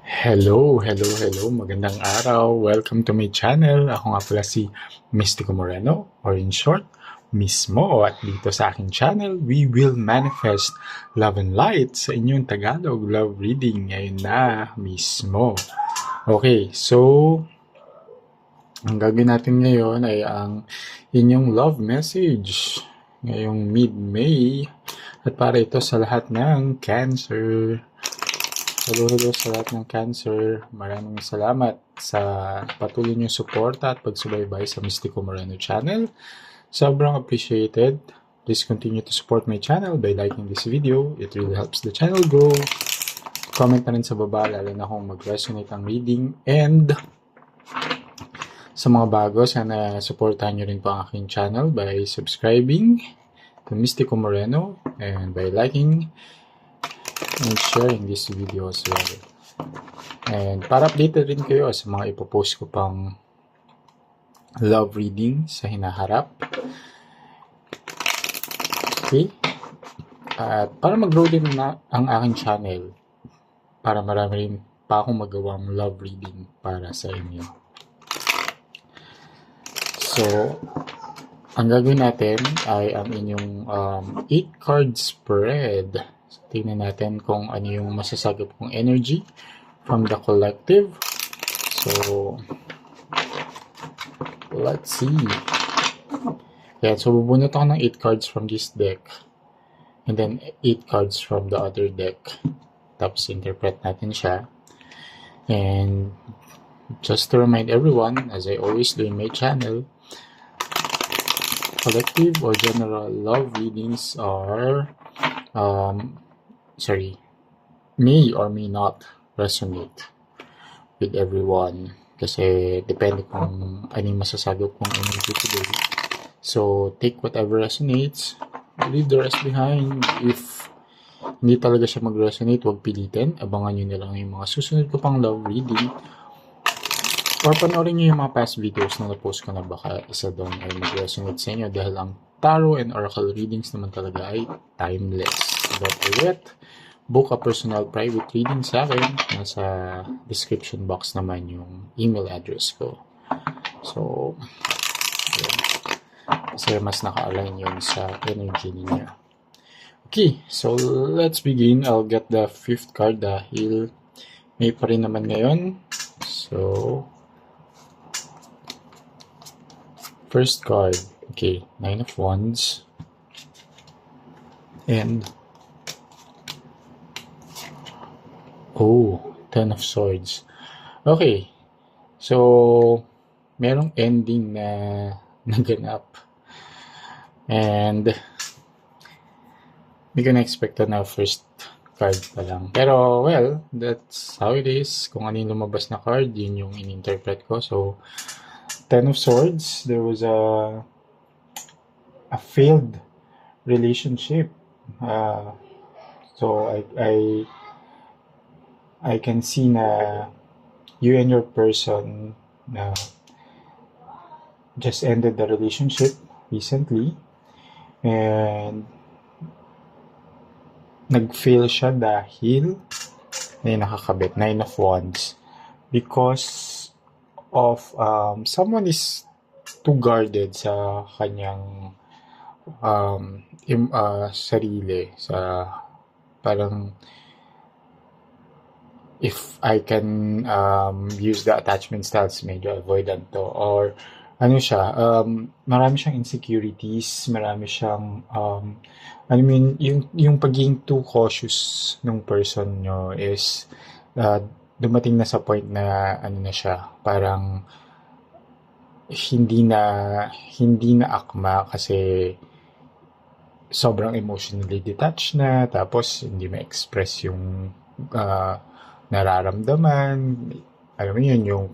Hello. Magandang araw. Welcome to my channel. Ako nga pala si Mystico Moreno, or in short, Mismo. At dito sa aking channel, we will manifest love and light sa inyong Tagalog love reading ngayon na mismo. Okay, so ang gagawin natin ngayon ay ang inyong love message ngayong mid-May. At para ito sa lahat ng Cancer. Hello sa lahat ng Cancer. Maraming salamat sa patuloy niyong suporta at pagsubaybay sa Mystico Moreno channel. Sobrang appreciated. Please continue to support my channel by liking this video. It really helps the channel grow. Comment na rin sa baba, lalo na kung mag-resonate ang reading. And sa mga bago, sana supportahan niyo rin po ang aking channel by subscribing to Mystico Moreno and by liking and sharing this video as well. And para updated rin kayo sa mga ipopost ko pang love reading sa hinaharap. Okay? At para mag-grow din na ang aking channel, para marami rin pa akong magawang love reading para sa inyo. So, ang gagawin natin ay ang inyong 8 card spread. So, tingnan natin kung ano yung masasagap kong energy from the collective. So, let's see. Yeah, so bubunot ako ng 8 cards from this deck. And then 8 cards from the other deck. Tapos interpret natin siya. And just to remind everyone, as I always do in my channel, collective or general love readings are may or may not resonate with everyone kasi depende kung ano yung masasagap kong energy today. So take whatever resonates, leave the rest behind. If hindi talaga siya mag-resonate, huwag pilitin. Abangan nyo na lang yung mga susunod ko pang love reading. Or panoorin nyo yung mga past videos na na-post ko na baka isa doon ay mag-resonate sa inyo dahil ang tarot and oracle readings naman talaga ay timeless. Better yet, book a personal private reading sa akin. Nasa description box naman yung email address ko. So, yun. Kasi mas naka-align yun sa energy niya. Okay, so let's begin. I'll get the 5th card dahil May pa rin naman ngayon. So, first card. Okay, 9 of Wands. And 10 of Swords. Okay. So, merong ending na naganap. And hindi ko na-expect na first card pa lang. Pero, well, that's how it is. Kung ano yung lumabas na card, yun yung in-interpret ko. So, 10 of Swords, there was a failed relationship. So, I can see na you and your person na just ended the relationship recently. And nag-fail siya dahil may nakakabit, 9 of Wands. Because of someone is too guarded sa kanyang sarili. Sa parang if I can use the attachment styles, medyo avoidant to. Or ano siya, marami siyang insecurities, marami siyang yung pagiging too cautious ng person nyo is dumating na sa point na ano na siya, parang hindi na akma kasi sobrang emotionally detached na, tapos hindi ma-express yung nararamdaman. Alam mo yun, yung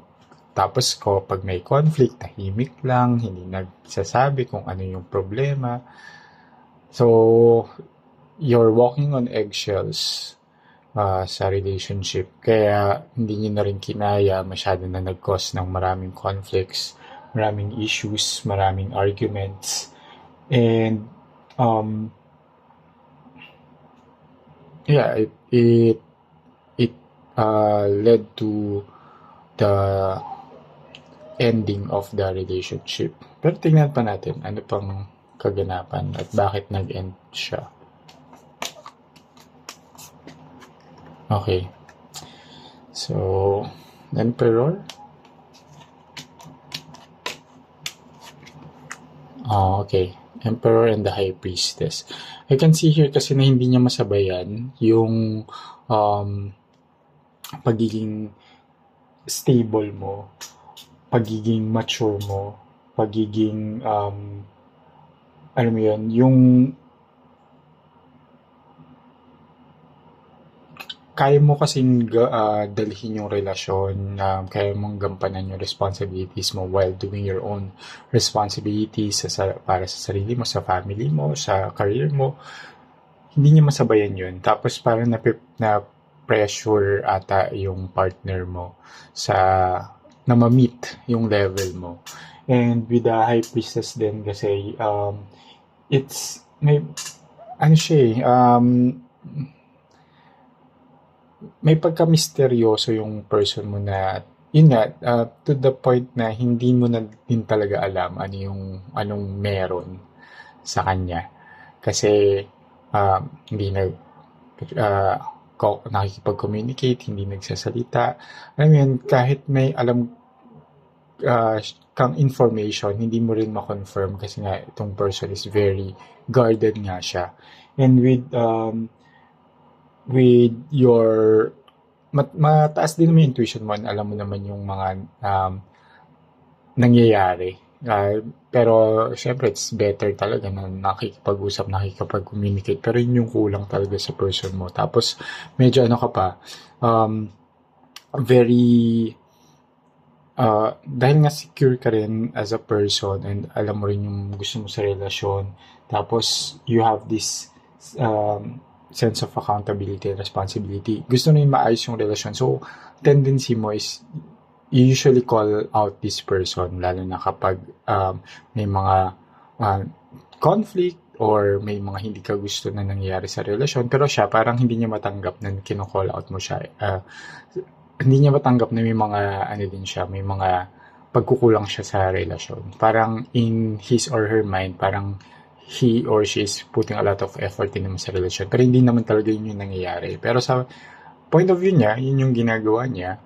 tapos ko pag may conflict, tahimik lang, hindi nagsasabi kung ano yung problema. So, you're walking on eggshells sa relationship. Kaya hindi niyo na rin kinaya, masyado na nag-cause ng maraming conflicts, maraming issues, maraming arguments. And yeah, it led to the ending of the relationship. Pero tingnan pa natin ano pang kaganapan at bakit nag-end siya. Okay. So, Emperor. Okay. Emperor and the High Priestess. I can see here kasi na hindi niya masabayan yung pagiging stable mo, pagiging mature mo, pagiging, alam mo yun, yung kaya mo kasing dalhin yung relasyon, kaya mong gampanan yung responsibilities mo while doing your own responsibilities para sa sarili mo, sa family mo, sa career mo. Hindi niya masabayan yun. Tapos parang na pressure ata yung partner mo na ma-meet yung level mo. And with the High Priestess din kasi, it's, ano siya may pagka-misteryoso yung person mo na, yun nga, to the point na hindi mo na din talaga alam anong meron sa kanya. Kasi, hindi nakikipag-communicate, hindi nagsasalita. Alam mo yun, kahit may alam kang information, hindi mo rin ma-confirm kasi nga itong person is very guarded nga siya. And with your mataas din naman yung intuition mo, alam mo naman yung mga nangyayari. Pero syempre it's better talaga na nakikipag-usap, nakikipag-communicate, pero yun yung kulang talaga sa person mo. Tapos medyo ano ka pa, very dahil nga secure ka rin as a person and alam mo rin yung gusto mo sa relasyon, tapos you have this sense of accountability and responsibility. Gusto mo yung maayos yung relasyon. So, tendency mo is you usually call out this person, lalo na kapag may mga conflict or may mga hindi ka gusto na nangyayari sa relasyon. Pero siya, parang hindi niya matanggap na kino-call out mo siya. Hindi niya matanggap na may mga, may mga pagkukulang siya sa relasyon. Parang in his or her mind, parang he or she is putting a lot of effort din naman sa relasyon. Pero hindi naman talaga yun yung nangyayari. Pero sa point of view niya, yun yung ginagawa niya.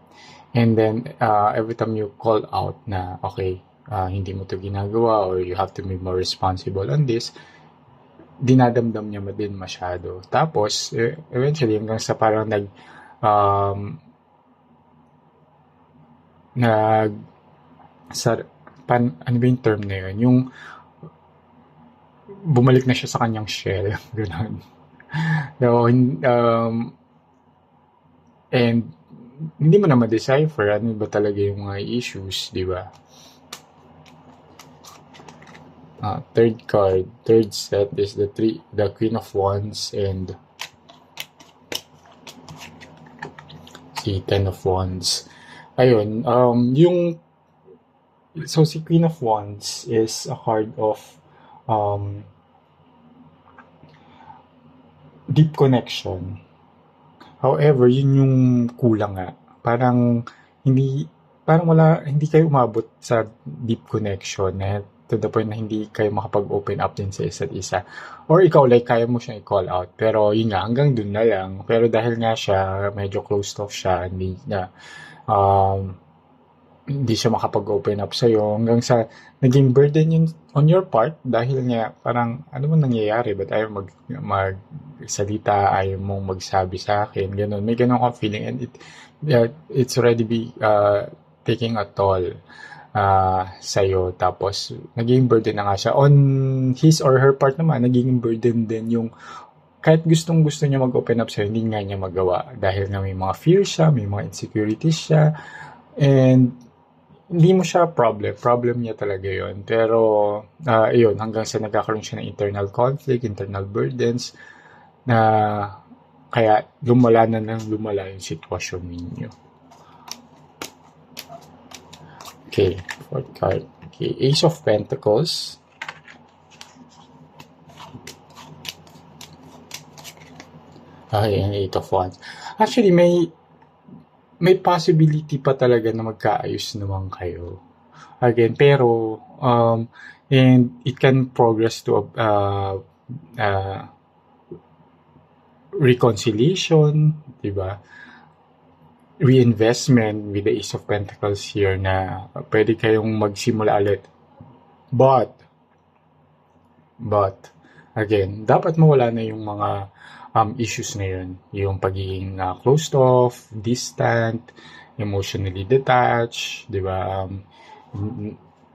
And then, every time you call out na, okay, hindi mo to ginagawa or you have to be more responsible on this, dinadamdam niya din masyado. Tapos, eventually, hanggang sa parang ano ba yung term na yun? Yung bumalik na siya sa kanyang shell. Ganun. And hindi mo na ma-decipher ano ba talaga yung mga issues, di ba? Third card, third set is the Queen of Wands and si Ten of Wands. Ayun, so si Queen of Wands is a card of deep connection. However, yun yung kulang nga. Parang hindi kayo umabot sa deep connection na to the point na hindi kayo makapag-open up din sa isa't isa. Or ikaw, kaya mo siyang i-call out. Pero yun nga, hanggang dun na lang. Pero dahil nga siya, medyo closed off siya, hindi siya makapag-open up sa'yo hanggang sa naging burden yun on your part dahil nga parang ano man nangyayari, ba't ayaw magsalita, ayaw mong magsabi sa akin, ganun. May ganun kang feeling and it's already taking a toll sa'yo. Tapos naging burden na nga siya. On his or her part naman, naging burden din yung kahit gustong-gusto niya mag-open up sa'yo, hindi nga niya magawa dahil nga may mga fears siya, may mga insecurities siya, and hindi mo siya problem niya talaga yon. Pero yun, hanggang sa nagkakaroon siya ng internal conflict, internal burdens na kaya lumala yung sitwasyon ninyo. Okay, fourth card. Okay, Ace of Pentacles. Okay, and Eight of Wands. Actually, may may possibility pa talaga na magkaayos naman kayo. Again, pero, and it can progress to reconciliation, di ba? Reinvestment with the Ace of Pentacles here na pwede kayong magsimula ulit. But, again, dapat mawala na yung mga issues na yun. Yung pagiging closed off, distant, emotionally detached, di ba?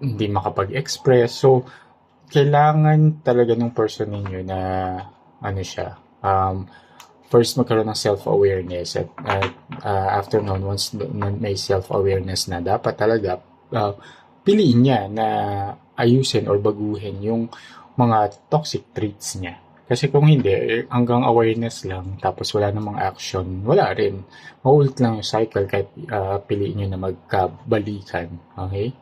Hindi makapag-express. So, kailangan talaga ng person ninyo na first magkaroon ng self-awareness at after nun, once may self-awareness na, dapat talaga piliin niya na ayusin or baguhin yung mga toxic traits niya. Kasi kung hindi, hanggang awareness lang, tapos wala namang action, wala rin. Maulit lang yung cycle kahit piliin nyo na magkabalikan. Okay?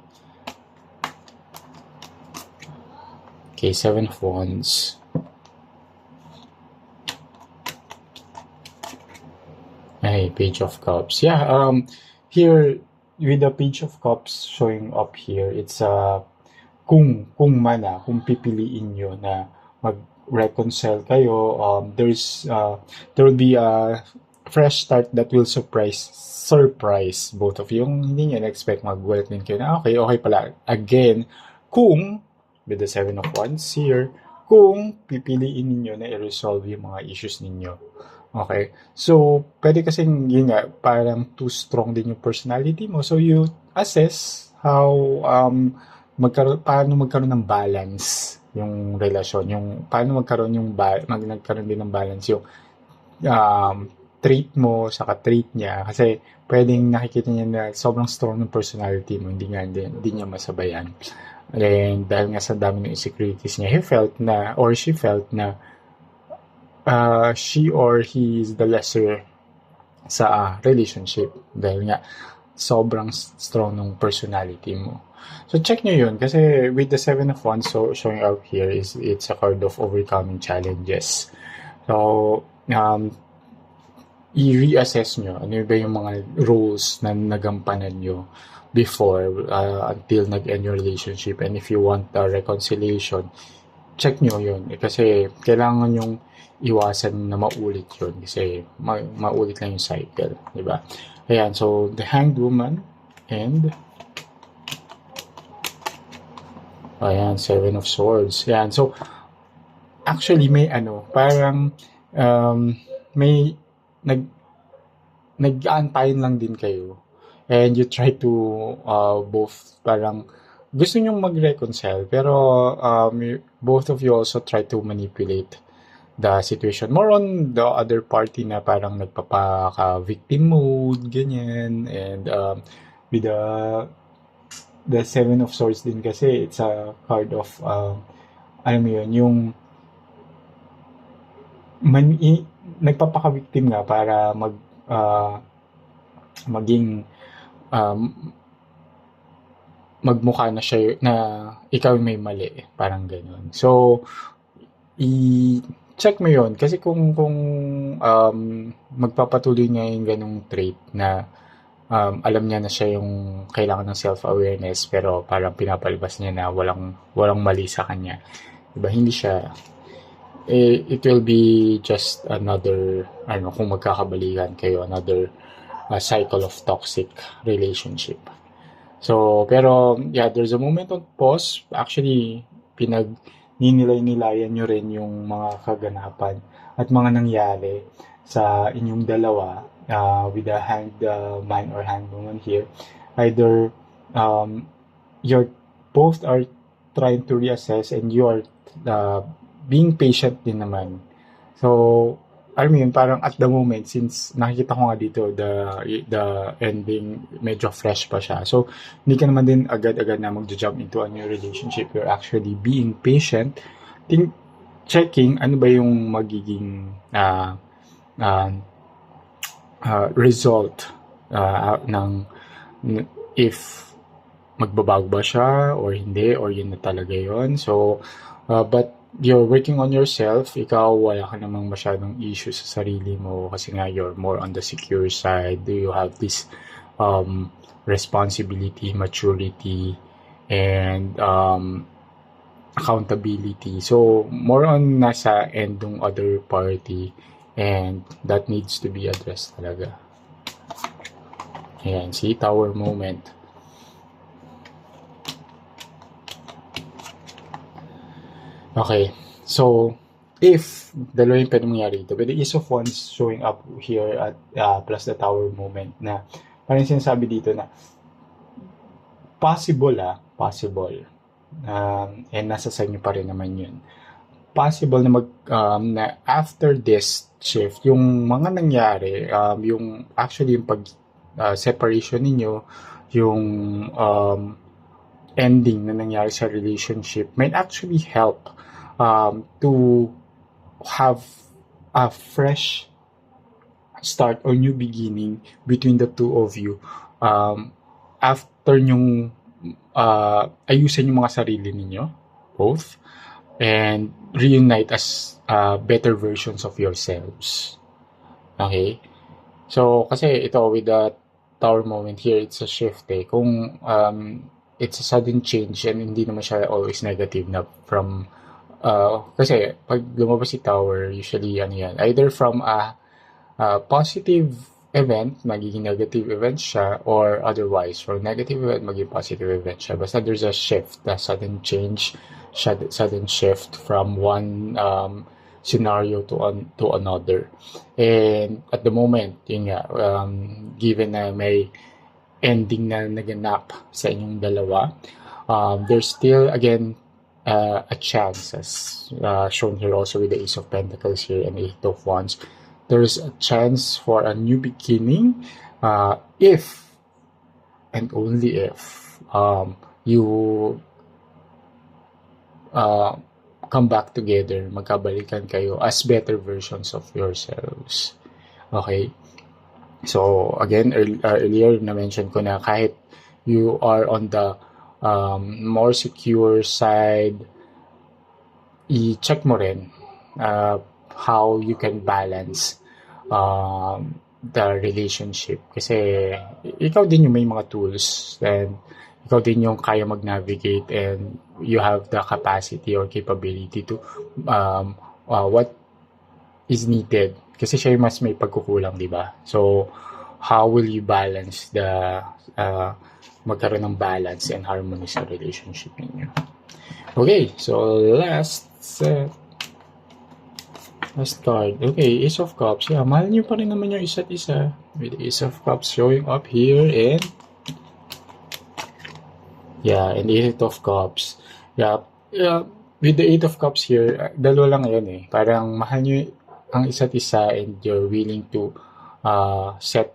Okay, 7 of Wands. Ay, Page of Cups. Yeah, here, with the Page of Cups showing up here, it's kung kung pipiliin nyo na mag-reconcile kayo, there will be a fresh start that will surprise both of you. Yung hindi nyo na-expect, mag-welcome din kayo na okay pala. Again, kung, with the 7 of Wands here, kung pipiliin niyo na i-resolve yung mga issues ninyo. Okay? So, pwede kasing yun nga, parang too strong din yung personality mo. So, you assess how, paano magkaroon ng balance yung relasyon. Yung, paano nagkaroon din ng balance yung trait mo saka trait niya. Kasi, pwedeng nakikita niya na sobrang strong ng personality mo, hindi niya masabayan. And dahil nga sa dami ng insecurities niya, she felt na she or he is the lesser sa relationship dahil nga sobrang strong ng personality mo. So check nyo yun kasi with the 7 of Wands showing up here, it's a card of overcoming challenges. So i-reassess nyo ano ba yung mga roles na nagampanan nyo before until nag-end your relationship, and if you want a reconciliation, check nyo yun kasi kailangan yung iwasan na maulit yun kasi maulit lang yung cycle, di ba? Ayan, so the Hanged Woman and ayan, 7 of Swords. Ayan, so actually may parang may nag-aantayin lang din kayo and you try to both parang gusto nyong mag-reconcile pero both of you also try to manipulate the situation. More on the other party na parang nagpapaka-victim mode, ganyan. And with the 7 of Swords din kasi, it's a card of, alam mo yun, yung nagpapaka-victim nga para maging magmukha na siya na ikaw may mali, parang ganun. So, check mo yun kasi kung magpapatuloy niya yung ganung trait na alam niya na siya yung kailangan ng self-awareness pero parang pinapalabas niya na walang mali sa kanya, diba? Hindi siya it will be just another kung magkakabalikan kayo, another cycle of toxic relationship. So pero yeah, there's a moment of pause. Actually ninilay-nilayan nyo rin yung mga kaganapan at mga nangyari sa inyong dalawa with the Hanged Man or Hanged Woman here. Either you're both are trying to reassess and you are being patient din naman. So, I mean, parang at the moment, since nakikita ko nga dito, the ending, medyo fresh pa siya. So, hindi ka naman din agad-agad na mag-jump into a new relationship. You're actually being patient, checking ano ba yung magiging result ng if magbabago ba siya or hindi, or yun na talaga yun. So, but you're working on yourself, ikaw wala ka namang masyadong issue sa sarili mo kasi nga you're more on the secure side. You have this responsibility, maturity, and accountability. So, more on nasa end ng other party, and that needs to be addressed talaga. Ayan, see, tower moment. Okay, so, if dalawa yung pwede mangyari dito, but the Ace of Wands showing up here at plus the tower moment na parang sinasabi dito na possible, and nasa sa inyo pa rin naman yun. Possible na na after this shift, yung mga nangyari, yung actually yung separation ninyo, yung ending na nangyari sa relationship might actually help to have a fresh start or new beginning between the two of you. After nyong ayusin yung mga sarili ninyo, both, and reunite as better versions of yourselves. Okay? So, kasi ito, with the tower moment here, it's a shift eh. Kung it's a sudden change and hindi naman siya always negative na from kasi pag lumabas si tower, usually either from a positive event, magiging negative event siya, or otherwise, from negative event, magiging positive event siya. Basta there's a shift, a sudden change, sudden shift from one scenario to another. And at the moment, yun nga, given na may ending na naganap sa inyong dalawa, there's still, again, a chance, as shown here also with the Ace of Pentacles here and Eight of Wands. There's a chance for a new beginning if and only if you come back together, magkabalikan kayo as better versions of yourselves. Okay? So, again, earlier na-mention ko na kahit you are on the more secure side, i-check mo rin how you can balance the relationship. Kasi ikaw din yung may mga tools, and ikaw din yung kaya mag-navigate, and you have the capacity or capability to what is needed. Kasi siya yung mas may pagkukulang, di ba? So, how will you balance the magkaroon ng balance and harmony sa relationship ninyo? Okay, so last card. Okay, Ace of Cups. Yeah, mahal nyo pa rin naman yung isa't isa. With Ace of Cups showing up here, and and Eight of Cups. Yeah, with the Eight of Cups here, dalawa lang yun eh. Parang mahal nyo ang isa't isa, and you're willing to set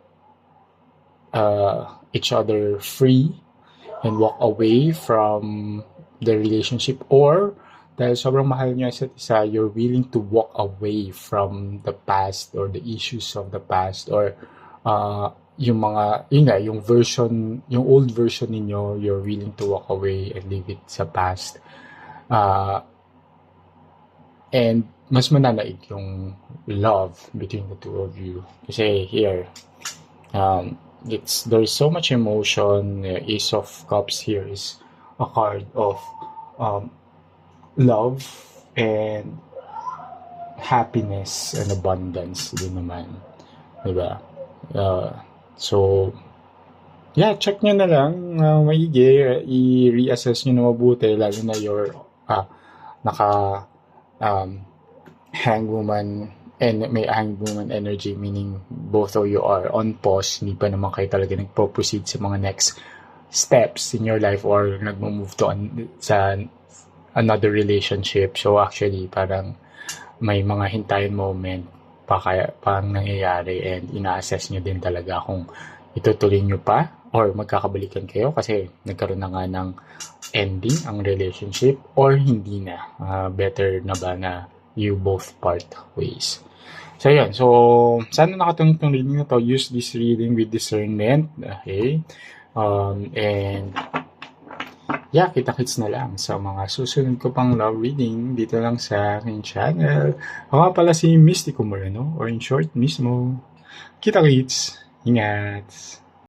each other free and walk away from the relationship, or dahil sobrang mahal nyo isa't isa, you're willing to walk away from the past or the issues of the past, or yung old version ninyo, you're willing to walk away and leave it sa past. And mas mananaig yung love between the two of you. Kasi here, there's so much emotion. Ace of Cups here is a card of love and happiness and abundance din naman, diba? So check nyo na lang maigi, i-reassess nyo na mabuti, lalo na your hangwoman and may hangwoman energy, meaning both of you are on pause, hindi pa naman kayo talaga nagpo-proceed sa mga next steps in your life or nagmo-move to sa another relationship. So actually parang may mga hintayin moment pang nangyayari, and ina-assess nyo din talaga kung itutuloy nyo pa or magkakabalikan kayo kasi nagkaroon na nga ng ending ang relationship, or hindi na. Better na ba na you both part ways. So, yan. So, sana nakatulong itong reading na to. Use this reading with discernment. Okay? And Yeah, kita-kits na lang sa mga susunod ko pang love reading dito lang sa aking channel. Ako nga pala si Mystico Moreno, or in short, Mismo. Kita-kits! Ingat!